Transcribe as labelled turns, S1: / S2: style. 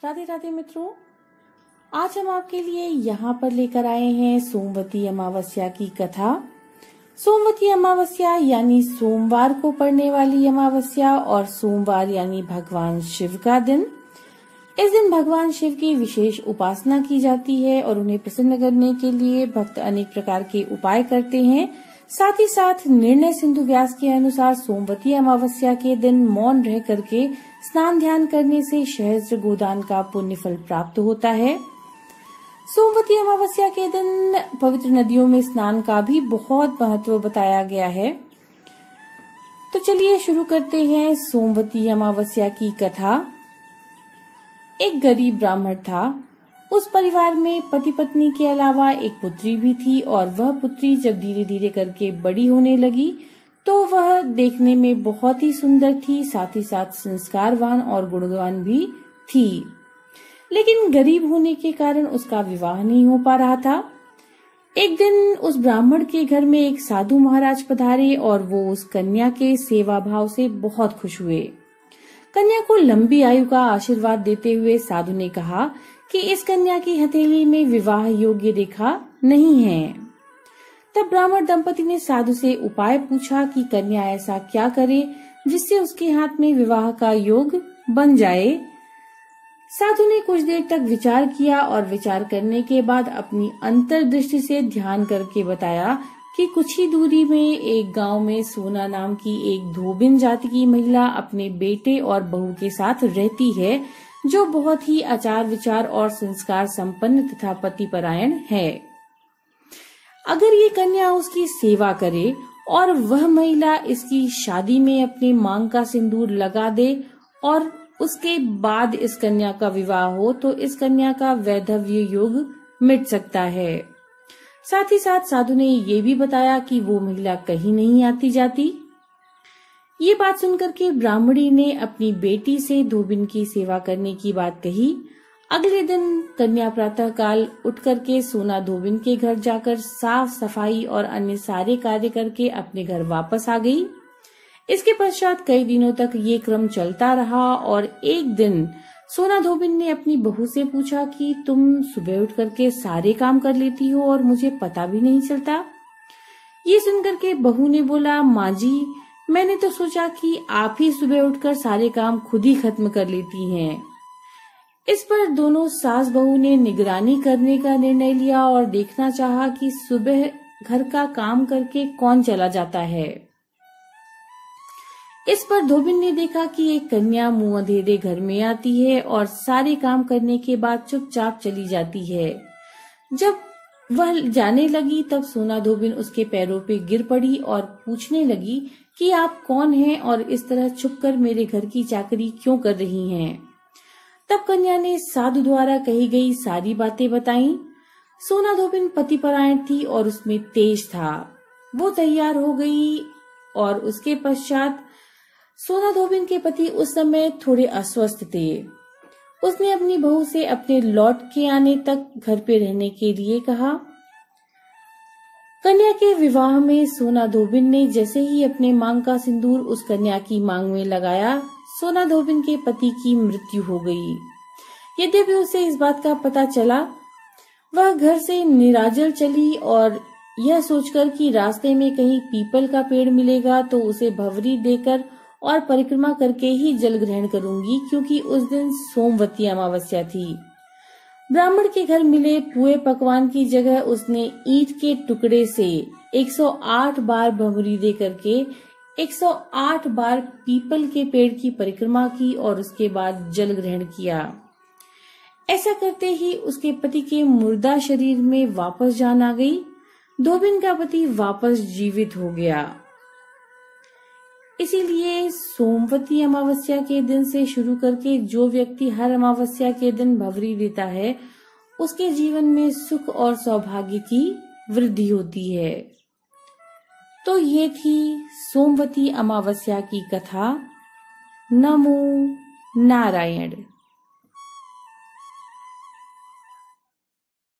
S1: राधे राधे मित्रों, आज हम आपके लिए यहाँ पर लेकर आए हैं सोमवती अमावस्या की कथा। सोमवती अमावस्या यानी सोमवार को पड़ने वाली अमावस्या और सोमवार यानी भगवान शिव का दिन। इस दिन भगवान शिव की विशेष उपासना की जाती है और उन्हें प्रसन्न करने के लिए भक्त अनेक प्रकार के उपाय करते हैं। साथ ही साथ निर्णय सिंधु व्यास के अनुसार सोमवती अमावस्या के दिन मौन रह करके स्नान ध्यान करने से सहस्त्र गोदान का पुण्य फल प्राप्त होता है। सोमवती अमावस्या के दिन पवित्र नदियों में स्नान का भी बहुत महत्व बताया गया है। तो चलिए शुरू करते हैं सोमवती अमावस्या की कथा। एक गरीब ब्राह्मण था। उस परिवार में पति पत्नी के अलावा एक पुत्री भी थी और वह पुत्री जब धीरे धीरे करके बड़ी होने लगी तो वह देखने में बहुत ही सुंदर थी, साथ ही साथ संस्कारवान और गुणवान भी थी। लेकिन गरीब होने के कारण उसका विवाह नहीं हो पा रहा था। एक दिन उस ब्राह्मण के घर में एक साधु महाराज पधारे और वो उस कन्या के सेवा भाव से बहुत खुश हुए। कन्या को लंबी आयु का आशीर्वाद देते हुए साधु ने कहा कि इस कन्या की हथेली में विवाह योग्य रेखा नहीं है। तब ब्राह्मण दंपति ने साधु से उपाय पूछा कि कन्या ऐसा क्या करे जिससे उसके हाथ में विवाह का योग बन जाए। साधु ने कुछ देर तक विचार किया और विचार करने के बाद अपनी अंतर्दृष्टि से ध्यान करके बताया कि कुछ ही दूरी में एक गांव में सोना नाम की एक धोबिन जाति की महिला अपने बेटे और बहू के साथ रहती है, जो बहुत ही आचार विचार और संस्कार संपन्न तथा पतिपरायण है। अगर ये कन्या उसकी सेवा करे और वह महिला इसकी शादी में अपने मांग का सिंदूर लगा दे और उसके बाद इस कन्या का विवाह हो तो इस कन्या का वैधव्य योग मिट सकता है। साथ ही साथ साधु ने ये भी बताया कि वो महिला कहीं नहीं आती जाती। ये बात सुनकर के ब्राह्मणी ने अपनी बेटी से धोबिन की सेवा करने की बात कही। अगले दिन कन्या प्रातः काल उठ करके सोना धोबिन के घर जाकर साफ सफाई और अन्य सारे कार्य करके अपने घर वापस आ गई। इसके पश्चात कई दिनों तक ये क्रम चलता रहा और एक दिन सोना धोबिन ने अपनी बहू से पूछा कि तुम सुबह उठ करके सारे काम कर लेती हो और मुझे पता भी नहीं चलता। ये सुनकर के बहू ने बोला, माँ जी, मैंने तो सोचा कि आप ही सुबह उठकर सारे काम खुद ही खत्म कर लेती हैं। इस पर दोनों सास बहू ने निगरानी करने का निर्णय लिया और देखना चाहा कि सुबह घर का काम करके कौन चला जाता है। इस पर धोबिन ने देखा कि एक कन्या मुंह अंधेरे घर में आती है और सारे काम करने के बाद चुपचाप चली जाती है। जब वह जाने लगी तब सोना धोबिन उसके पैरों पे गिर पड़ी और पूछने लगी कि आप कौन हैं और इस तरह छुपकर मेरे घर की चाकरी क्यों कर रही हैं। तब कन्या ने साधु द्वारा कही गई सारी बातें बताईं। सोना धोबिन पतिपरायण थी और उसमें तेज था। वो तैयार हो गई और उसके पश्चात सोना धोबिन के पति उस समय थोड़े अस्वस्थ थे। उसने अपनी बहू से अपने लौट के आने तक घर पे रहने के लिए कहा। कन्या के विवाह में सोना धोबिन ने जैसे ही अपने मांग का सिंदूर उस कन्या की मांग में लगाया, सोना धोबिन के पति की मृत्यु हो गई। यद्यपि उसे इस बात का पता चला, वह घर से निराजल चली और यह सोचकर कि रास्ते में कहीं पीपल का पेड़ मिलेगा तो उसे भंवरी देकर और परिक्रमा करके ही जल ग्रहण करूंगी, क्योंकि उस दिन सोमवती अमावस्या थी। ब्राह्मण के घर मिले पुए पकवान की जगह उसने ईंट के टुकड़े से 108 बार भंवरी दे करके 108 बार पीपल के पेड़ की परिक्रमा की और उसके बाद जल ग्रहण किया। ऐसा करते ही उसके पति के मुर्दा शरीर में वापस जान आ गई। धोबिन का पति वापस जीवित हो गया। इसीलिए सोमवती अमावस्या के दिन से शुरू करके जो व्यक्ति हर अमावस्या के दिन भंवरी देता है, उसके जीवन में सुख और सौभाग्य की वृद्धि होती है। तो ये थी सोमवती अमावस्या की कथा। नमो नारायण।